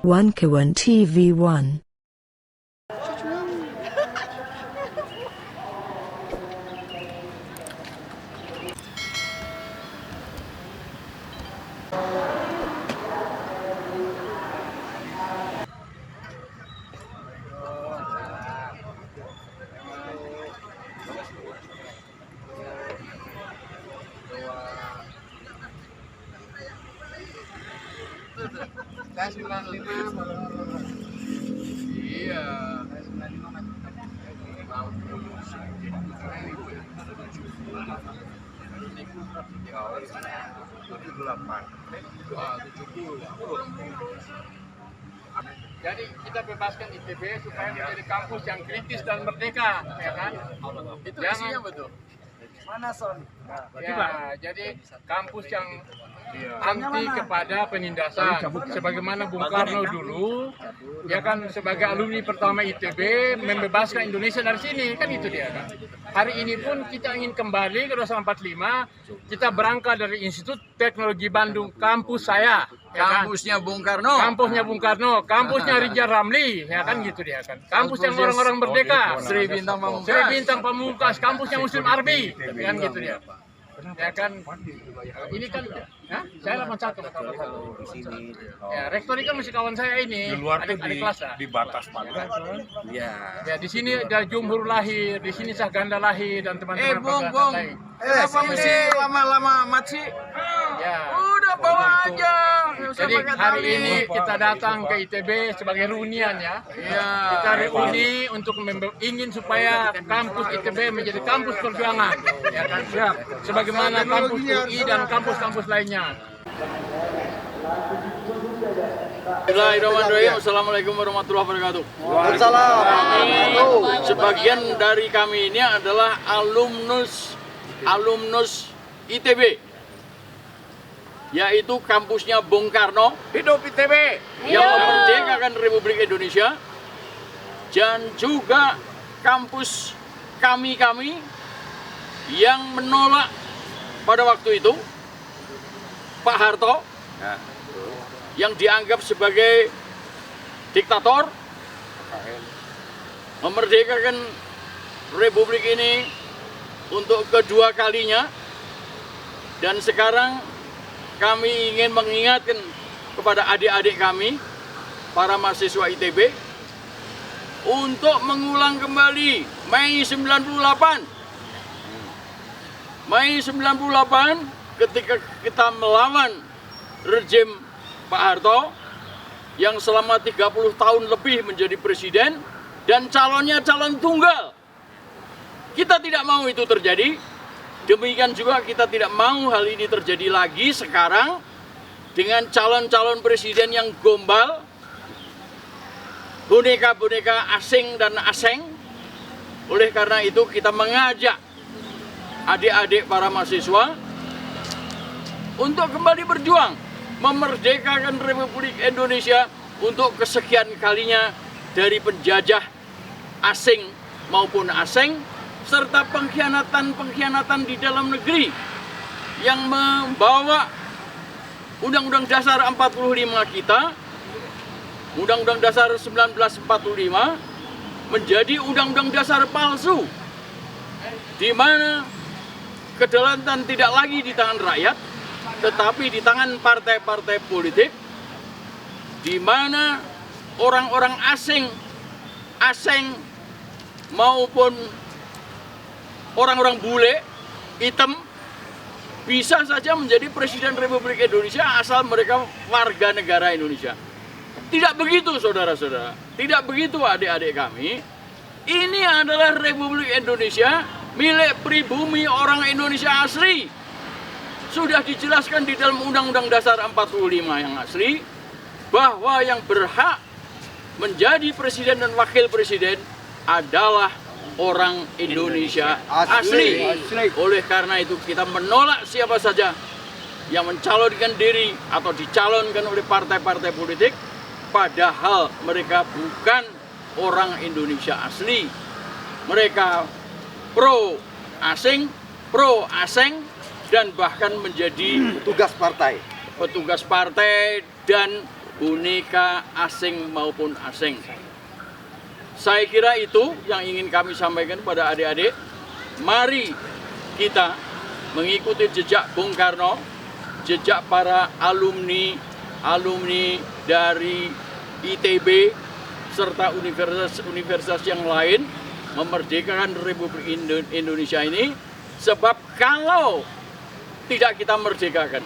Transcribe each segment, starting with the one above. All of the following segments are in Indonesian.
Wankawan TV1. Saya 95 iya. Saya 95 Mas. Jadi kita bebaskan ITB supaya menjadi kampus yang kritis dan merdeka, ya kan? Itu isinya betul. Mana Son? Ya, jadi kampus yang anti kepada penindasan, sebagaimana Bung Karno dulu, ya kan sebagai alumni pertama ITB membebaskan Indonesia dari sini, kan itu dia kan. Hari ini pun kita ingin kembali ke 245, kita berangkat dari Institut Teknologi Bandung, kampus saya, ya kan? Kampusnya Bung Karno. Kampusnya Bung Karno, kampusnya Rijal Ramli, ya kan gitu dia kan. Kampus yang orang-orang merdeka, Sri Bintang Pamungkas. Sri Bintang Pamungkas, kampusnya Muslim Arbi, kan gitu dia. Ya kan, ini kan, ya, saya 81. Ya, rektor ini kan masih kawan saya ini, Di luar tuh adik kelas lah. di batas pantai. Ya. Ya, di sini ada Jumhur lahir, di sini Sahganda lahir dan teman-teman Bung, pegawai Bung. lain. Kenapa mesti lama-lama amat sih? Ya. Udah bawa aja. Nggak usah Jadi pakai hari tali. ini kita datang ke ITB sebagai reunian ya. Iya. Kita reuni untuk ingin supaya kampus ITB menjadi kampus perjuangan, ya kan? Siap. Sebagaimana kampus UI dan kampus-kampus lainnya. Bismillahirrahmanirrahim. Assalamualaikum warahmatullahi wabarakatuh. Waalaikumsalam. Sebagian dari kami ini adalah alumnus ITB, yaitu kampusnya Bung Karno Hidup ITB. yang memerdekakan Republik Indonesia, dan juga kampus kami yang menolak pada waktu itu Pak Harto yang dianggap sebagai diktator, memerdekakan Republik ini untuk kedua kalinya. Dan sekarang kami ingin mengingatkan kepada adik-adik kami, para mahasiswa ITB, untuk mengulang kembali Mei 98. Mei 98 ketika kita melawan rejim Pak Harto yang selama 30 tahun lebih menjadi presiden dan calonnya calon tunggal. Kita tidak mau itu terjadi. Demikian juga kita tidak mau hal ini terjadi lagi sekarang dengan calon-calon presiden yang gombal, boneka-boneka asing dan aseng. Oleh karena itu kita mengajak adik-adik para mahasiswa untuk kembali berjuang memerdekakan Republik Indonesia untuk kesekian kalinya dari penjajah asing maupun asing, serta pengkhianatan di dalam negeri yang membawa Undang-Undang Dasar 45 kita, Undang-Undang Dasar 1945 menjadi Undang-Undang Dasar palsu, di mana kedaulatan tidak lagi di tangan rakyat, tetapi di tangan partai-partai politik, di mana orang-orang asing maupun orang-orang bule, hitam, bisa saja menjadi Presiden Republik Indonesia asal mereka warga negara Indonesia. Tidak begitu saudara-saudara, tidak begitu adik-adik kami. Ini adalah Republik Indonesia milik pribumi orang Indonesia asli. Sudah dijelaskan di dalam Undang-Undang Dasar 45 yang asli, bahwa yang berhak menjadi presiden dan wakil presiden adalah orang Indonesia asli. Oleh karena itu kita menolak siapa saja yang mencalonkan diri atau dicalonkan oleh partai-partai politik, padahal mereka bukan orang Indonesia asli. Mereka pro asing, dan bahkan menjadi Tugas partai. petugas partai dan boneka asing maupun asing. Saya kira itu yang ingin kami sampaikan pada adik-adik. Mari kita mengikuti jejak Bung Karno, jejak para alumni dari ITB serta universitas yang lain memerdekakan Republik Indonesia ini. Sebab kalau tidak kita merdekakan,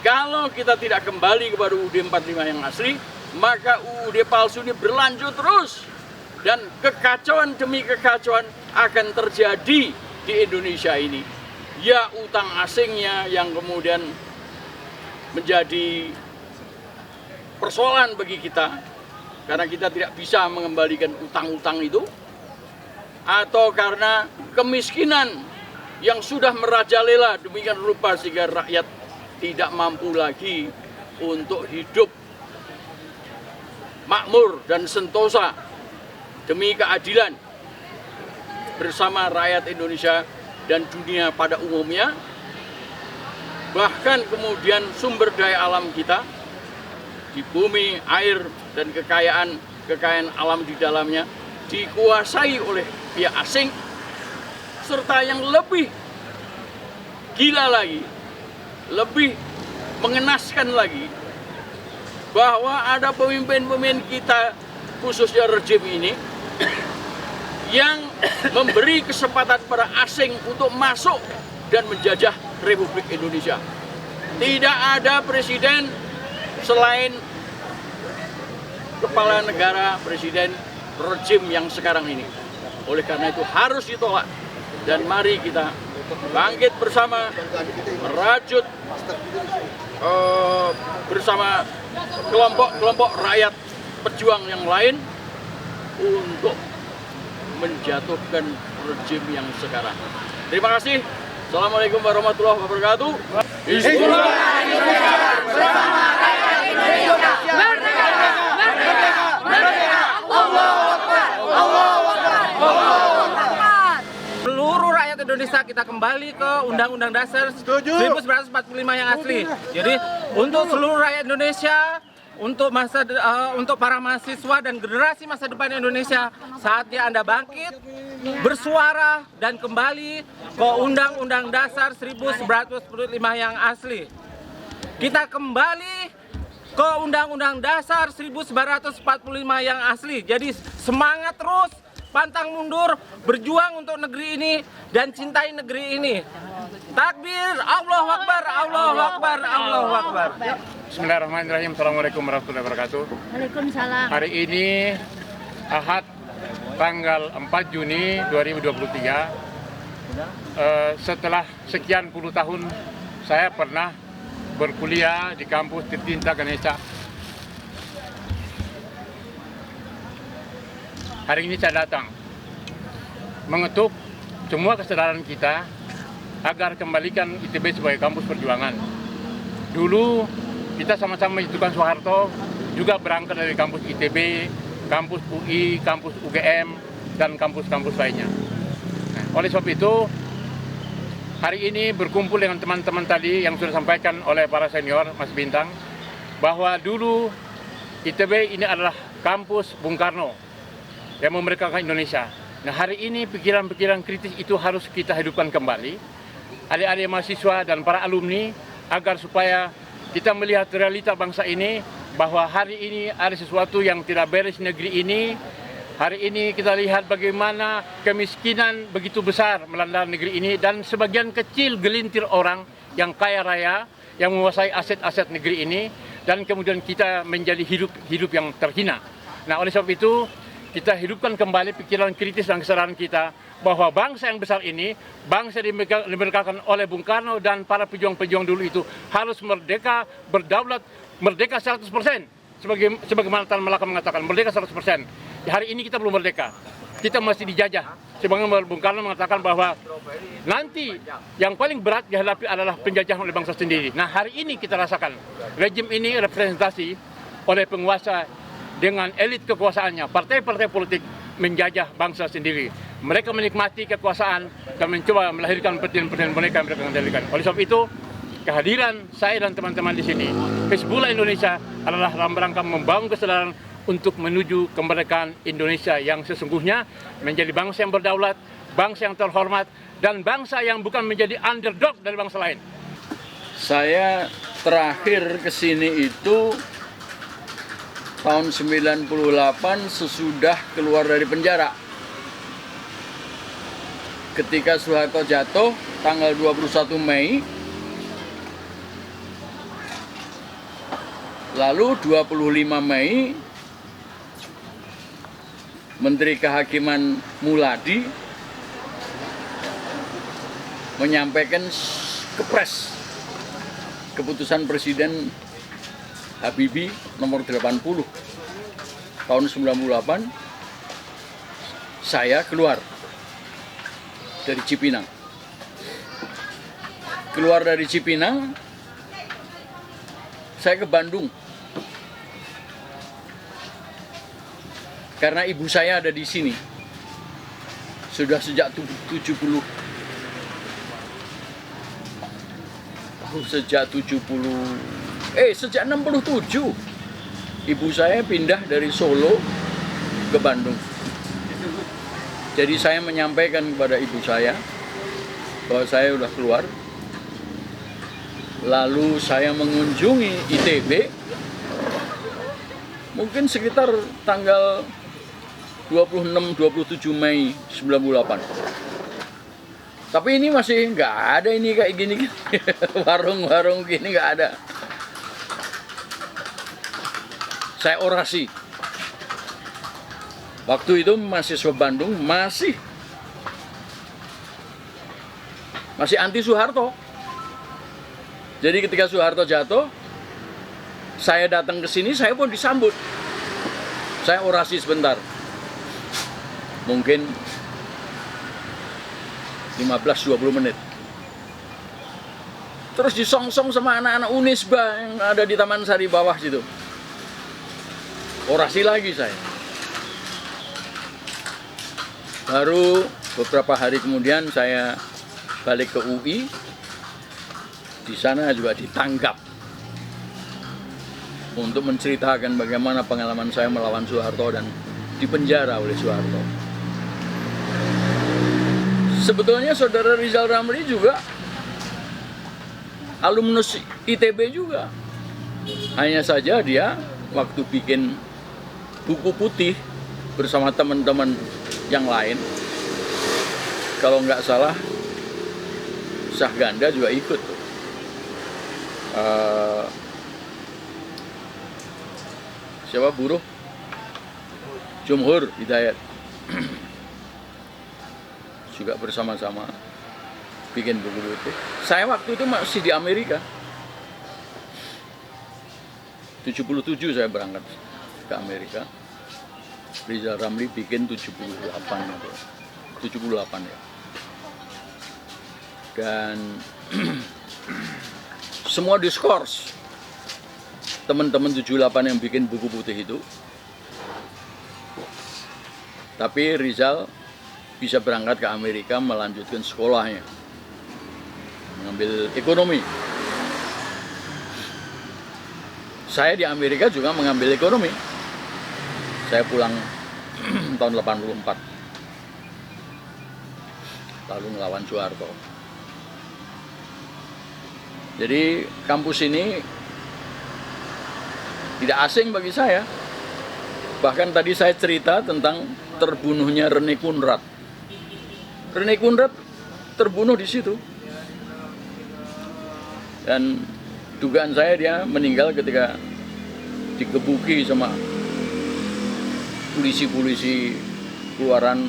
kalau kita tidak kembali kepada UUD 45 yang asli, maka UUD palsu ini berlanjut terus. Dan kekacauan demi kekacauan akan terjadi di Indonesia ini. Ya, utang asingnya yang kemudian menjadi persoalan bagi kita, karena kita tidak bisa mengembalikan utang-utang itu, atau karena kemiskinan yang sudah merajalela demikian rupa sehingga rakyat tidak mampu lagi untuk hidup makmur dan sentosa demi keadilan bersama rakyat Indonesia dan dunia pada umumnya. Bahkan kemudian sumber daya alam kita di bumi, air, dan kekayaan alam di dalamnya dikuasai oleh pihak asing, serta yang lebih gila lagi, lebih mengenaskan lagi, bahwa ada pemimpin-pemimpin kita, khususnya rejim ini, yang memberi kesempatan para asing untuk masuk dan menjajah Republik Indonesia. Tidak ada presiden selain kepala negara, presiden rejim yang sekarang ini. Oleh karena itu harus ditolak. Dan mari kita bangkit bersama, merajut bersama kelompok-kelompok rakyat pejuang yang lain untuk menjatuhkan rejim yang sekarang. Terima kasih. Assalamualaikum warahmatullahi wabarakatuh. Hizbullah Indonesia bersama rakyat Indonesia. Merdeka! Merdeka! Merdeka! Allahu Akbar! Allahu Akbar! Allahu Akbar! Seluruh rakyat Indonesia kita kembali ke Undang-Undang Dasar 1945 yang asli. Jadi untuk seluruh rakyat Indonesia, untuk para mahasiswa dan generasi masa depan Indonesia, saatnya Anda bangkit, bersuara dan kembali ke Undang-Undang Dasar 1945 yang asli. Kita kembali ke Undang-Undang Dasar 1945 yang asli. Jadi semangat terus, pantang mundur, berjuang untuk negeri ini dan cintai negeri ini. Takbir, Allahu Akbar, Allahu Akbar, Allahu Akbar. Bismillahirrahmanirrahim. Assalamualaikum warahmatullahi wabarakatuh. Waalaikumsalam. Hari ini Ahad tanggal 4 Juni 2023. Setelah sekian puluh tahun saya pernah berkuliah di kampus Tirta Ganesha. Hari ini saya datang mengetuk semua kesadaran kita agar kembalikan ITB sebagai kampus perjuangan. Dulu kita sama-sama menentukan Soeharto, juga berangkat dari kampus ITB, kampus UI, kampus UGM, dan kampus-kampus lainnya. Nah, oleh sebab itu, hari ini berkumpul dengan teman-teman tadi yang sudah disampaikan oleh para senior, Mas Bintang, bahwa dulu ITB ini adalah kampus Bung Karno yang memerdekakan Indonesia. Nah, hari ini pikiran-pikiran kritis itu harus kita hidupkan kembali, adik-adik mahasiswa dan para alumni, agar supaya kita melihat realita bangsa ini, bahwa hari ini ada sesuatu yang tidak beres di negeri ini. Hari ini kita lihat bagaimana kemiskinan begitu besar melanda negeri ini, dan sebagian kecil gelintir orang yang kaya raya yang menguasai aset-aset negeri ini, dan kemudian kita menjadi hidup yang terhina. Nah, oleh sebab itu kita hidupkan kembali pikiran kritis dan kesadaran kita bahwa bangsa yang besar ini, bangsa dimerdekakan oleh Bung Karno dan para pejuang-pejuang dulu itu, harus merdeka, berdaulat, merdeka 100%. Sebagaimana Tan Malaka mengatakan, merdeka 100%. Hari ini kita belum merdeka, kita masih dijajah. Sebagaimana Bung Karno mengatakan bahwa nanti yang paling berat dihadapi adalah penjajahan oleh bangsa sendiri. Nah, hari ini kita rasakan rejim ini representasi oleh penguasa dengan elit kekuasaannya, partai-partai politik menjajah bangsa sendiri. Mereka menikmati kekuasaan dan mencoba melahirkan presiden-presiden boneka yang mereka kendalikan. Oleh sebab itu, kehadiran saya dan teman-teman di sini, Hizbullah Indonesia adalah dalam rangka membangun kesadaran untuk menuju kemerdekaan Indonesia yang sesungguhnya, menjadi bangsa yang berdaulat, bangsa yang terhormat, dan bangsa yang bukan menjadi underdog dari bangsa lain. Saya terakhir ke sini itu tahun 98 sesudah keluar dari penjara. Ketika Soeharto jatuh tanggal 21 Mei, lalu 25 Mei Menteri Kehakiman Muladi menyampaikan kepres keputusan Presiden Habibie nomor 80 tahun 98, saya keluar dari Cipinang. Keluar dari Cipinang, saya ke Bandung. Karena ibu saya ada di sini. Sudah sejak 67 ibu saya pindah dari Solo ke Bandung. Jadi saya menyampaikan kepada ibu saya bahwa saya sudah keluar. Lalu saya mengunjungi ITB mungkin sekitar tanggal 26-27 Mei 98. Tapi ini masih nggak ada ini kayak gini, warung-warung gini nggak ada. Saya orasi. Waktu itu mahasiswa Bandung masih anti Soeharto. Jadi ketika Soeharto jatuh, saya datang ke sini, saya pun disambut. Saya orasi sebentar. Mungkin 15-20 menit. Terus disongsong sama anak-anak Unisba yang ada di Taman Sari bawah situ. Orasi lagi saya. Baru beberapa hari kemudian saya balik ke UI. Di sana juga ditangkap untuk menceritakan bagaimana pengalaman saya melawan Soeharto dan dipenjara oleh Soeharto. Sebetulnya saudara Rizal Ramli juga alumnus ITB juga. Hanya saja dia waktu bikin buku putih bersama teman-teman yang lain, kalau nggak salah Syahganda juga ikut. Siapa buruh? Jumhur Hidayat juga bersama-sama bikin buku putih. Saya waktu itu masih di Amerika. 77 saya berangkat ke Amerika. Rizal Ramli bikin 78 ya. Dan semua diskors teman-teman 78 yang bikin buku putih itu. Tapi Rizal bisa berangkat ke Amerika melanjutkan sekolahnya, mengambil ekonomi. Saya di Amerika juga mengambil ekonomi. Saya pulang tahun 84, lalu melawan Soeharto. Jadi kampus ini tidak asing bagi saya. Bahkan tadi saya cerita tentang terbunuhnya Rene Kunrad. Rene Kunrad terbunuh di situ. Dan dugaan saya dia meninggal ketika digebuki sama polisi-polisi keluaran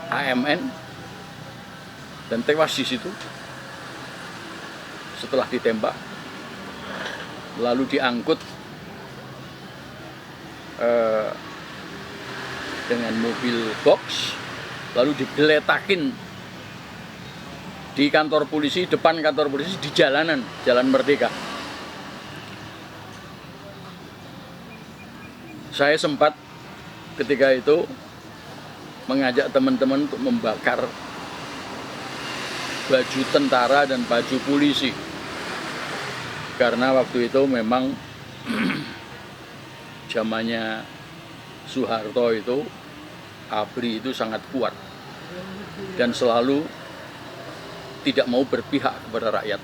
AMN dan tewas di situ setelah ditembak. Lalu diangkut dengan mobil box, lalu digeletakin di kantor polisi, depan kantor polisi, di jalanan, Jalan Merdeka. Saya sempat ketika itu mengajak teman-teman untuk membakar baju tentara dan baju polisi Karena waktu itu memang zamannya Soeharto itu, ABRI itu sangat kuat dan selalu tidak mau berpihak kepada rakyat.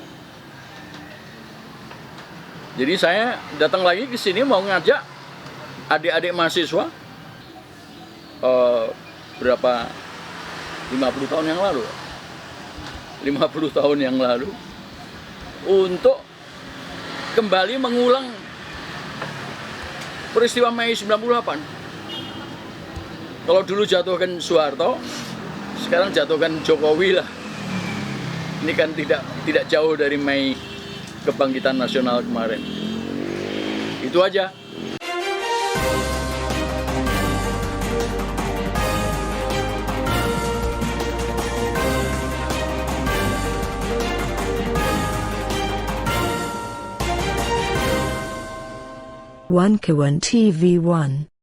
Jadi saya datang lagi ke sini mau ngajak adik-adik mahasiswa berapa 50 tahun yang lalu 50 tahun yang lalu untuk kembali mengulang peristiwa Mei 98. Kalau dulu jatuhkan Soeharto, sekarang jatuhkan Jokowi lah. Ini kan tidak jauh dari Mei Kebangkitan Nasional kemarin. Itu aja. One Kawan TV 1